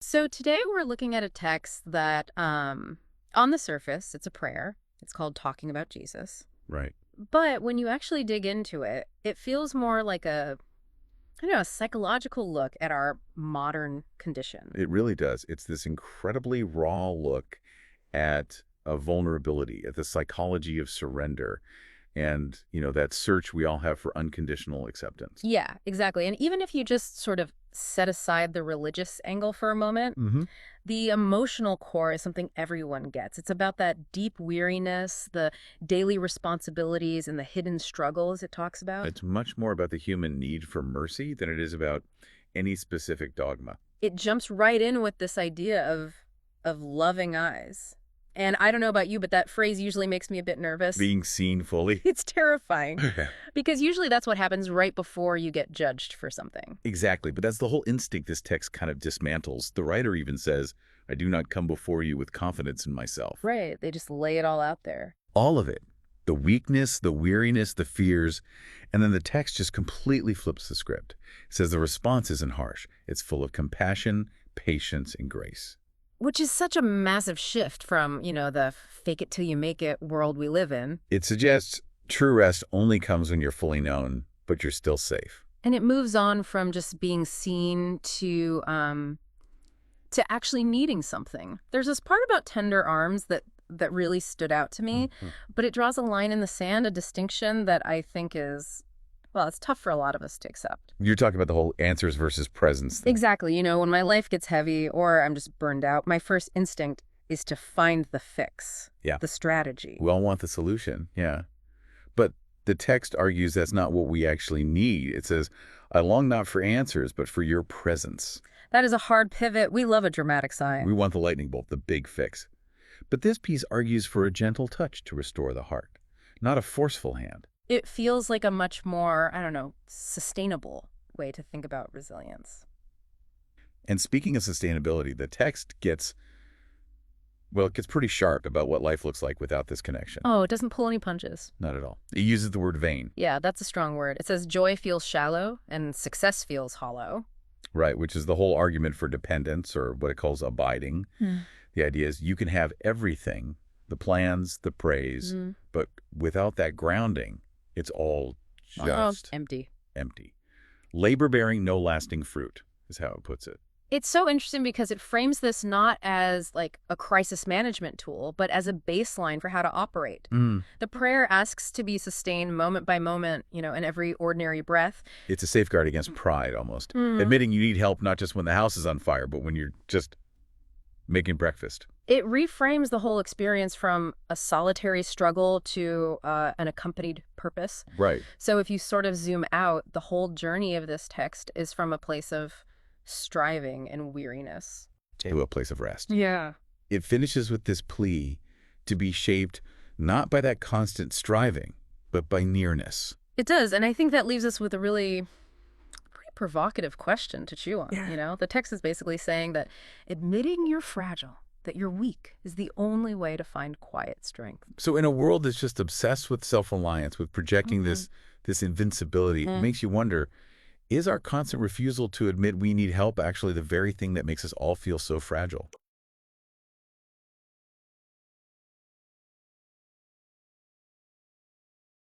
So today we're looking at a text that, on the surface, it's a prayer. It's called Talking About Jesus. Right. But when you actually dig into it, it feels more like I don't know, a psychological look at our modern condition. It really does. It's this incredibly raw look at a vulnerability, at the psychology of surrender, and, that search we all have for unconditional acceptance. Yeah, exactly. And even if you just sort of set aside the religious angle for a moment, Hmm. the emotional core is something everyone gets. It's about that deep weariness, the daily responsibilities, and the hidden struggles it talks about. It's much more about the human need for mercy than it is about any specific dogma. It jumps right in with this idea of loving eyes. And I don't know about you, but that phrase usually makes me a bit nervous. Being seen fully. It's terrifying because usually that's what happens right before you get judged for something. Exactly, but that's the whole instinct this text kind of dismantles. The writer even says, I do not come before you with confidence in myself. Right. They just lay it all out there. All of it. The weakness, the weariness, the fears, and then the text just completely flips the script. It says the response isn't harsh. It's full of compassion, patience, and grace. Which is such a massive shift from, the fake it till you make it world we live in. It suggests true rest only comes when you're fully known, but you're still safe. And it moves on from just being seen to actually needing something. There's this part about tender arms that really stood out to me, Mhm. but it draws a line in the sand, a distinction that I think is, well, it's tough for a lot of us to accept. You're talking about the whole answers versus presence thing. Exactly. When my life gets heavy or I'm just burned out, my first instinct is to find the fix, Yeah. the strategy. We all want the solution, yeah. But the text argues that's not what we actually need. It says, I long not for answers, but for your presence. That is a hard pivot. We love a dramatic We sign. want the lightning bolt, the big fix. But this piece argues for a gentle touch to restore the heart, not a forceful hand. It feels like a much more, I don't know, sustainable way to think about resilience. And speaking of sustainability, the text gets pretty sharp about what life looks like without this connection. Oh, it doesn't pull any punches. Not at all. It uses the word vain, Yeah, that's a strong word. It says joy feels shallow and success feels hollow. right, which is the whole argument for dependence, or what it calls abiding. The idea is you can have everything, the plans, the praise, Mm. but without that grounding, it's all just Empty. empty. Labor bearing no lasting fruit is how it puts it. It's so interesting because it frames this not as like a crisis management tool, but as a baseline for how to operate. The prayer asks to be sustained moment by moment, in every ordinary breath. It's a safeguard against pride, almost. Mhm. Admitting you need help not just when the house is on fire, but when you're just making breakfast. It reframes the whole experience from a solitary struggle to an accompanied purpose. Right. So if you sort of zoom out, the whole journey of this text is from a place of striving and weariness. To a place of rest. Yeah. It finishes with this plea to be shaped not by that constant striving, but by nearness. It does. And I think that leaves us with a really pretty provocative question to chew on. Yeah. The text is basically saying that admitting you're fragile, that you're weak, is the only way to find quiet strength. So in a world that's just obsessed with self-reliance, with projecting this invincibility, it makes you wonder, is our constant refusal to admit we need help actually the very thing that makes us all feel so fragile?